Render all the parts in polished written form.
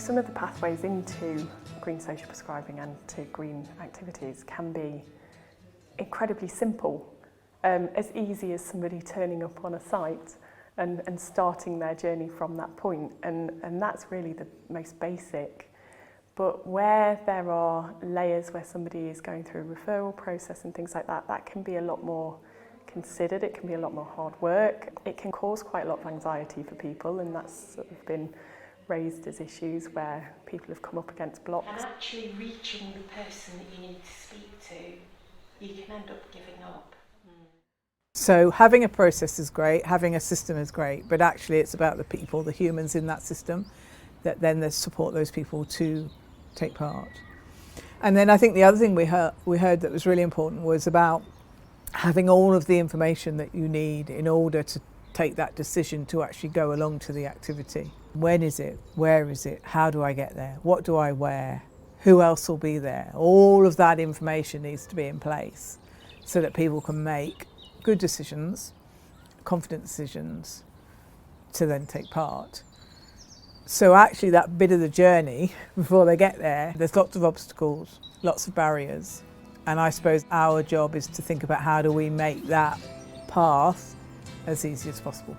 some of the pathways into green social prescribing and to green activities can be incredibly simple, as easy as somebody turning up on a site and starting their journey from that point, and that's really the most basic. But where there are layers where somebody is going through a referral process and things like that, that can be a lot more considered, it can be a lot more hard work. It can cause quite a lot of anxiety for people, and that's sort of been raised as issues where people have come up against blocks. And actually reaching the person that you need to speak to, you can end up giving up. So having a process is great, having a system is great, but actually it's about the people, the humans in that system, that then they support those people to take part. And then I think the other thing we heard that was really important was about having all of the information that you need in order to take that decision to actually go along to the activity. When is it? Where is it? How do I get there? What do I wear? Who else will be there? All of that information needs to be in place so that people can make good decisions, confident decisions to then take part. So actually that bit of the journey before they get there, there's lots of obstacles, lots of barriers. And I suppose our job is to think about how do we make that path as easy as possible.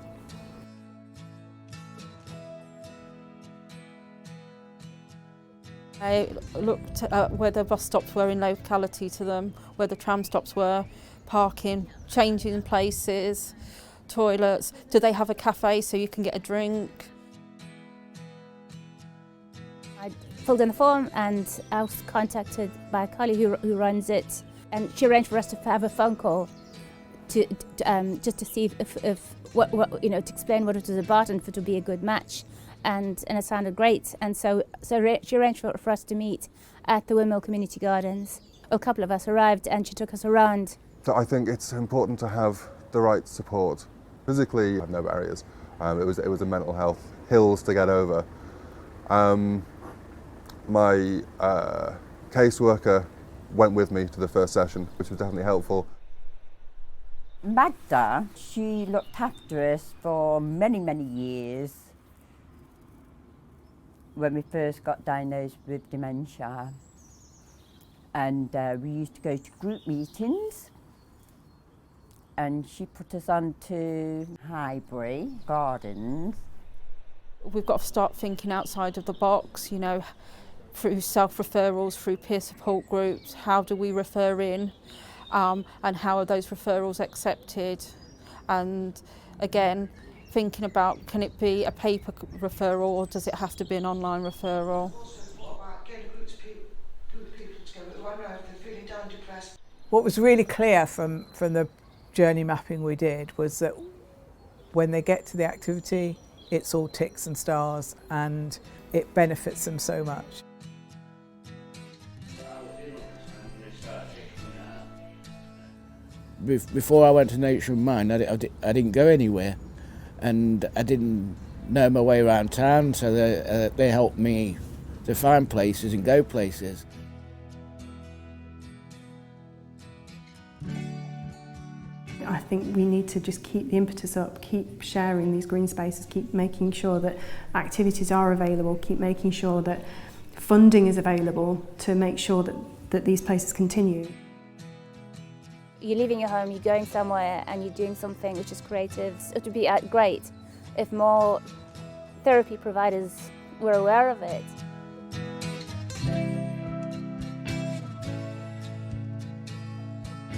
I looked at where the bus stops were in locality to them, where the tram stops were, parking, changing places, toilets. Do they have a cafe so you can get a drink? I filled in the form and I was contacted by a colleague who runs it, and she arranged for us to have a phone call to just to see if what to explain what it was about and if it would be a good match, and it sounded great, and so she arranged for us to meet at the Windmill Community Gardens. A couple of us arrived and she took us around. So I think it's important to have the right support. Physically, I have no barriers. It was a mental health hills to get over. My caseworker went with me to the first session, which was definitely helpful. Magda, she looked after us for many, many years when we first got diagnosed with dementia. And we used to go to group meetings, and she put us on to Highbury Gardens. We've got to start thinking outside of the box, through self-referrals, through peer support groups. How do we refer in, and how are those referrals accepted? And again, thinking about, can it be a paper referral or does it have to be an online referral? What was really clear from the journey mapping we did was that when they get to the activity, it's all ticks and stars and it benefits them so much. Before I went to Nature and Mind, I didn't go anywhere, and I didn't know my way around town, so they helped me to find places and go places. I think we need to just keep the impetus up, keep sharing these green spaces, keep making sure that activities are available, keep making sure that funding is available to make sure that these places continue. You're leaving your home, you're going somewhere and you're doing something which is creative. It would be great if more therapy providers were aware of it.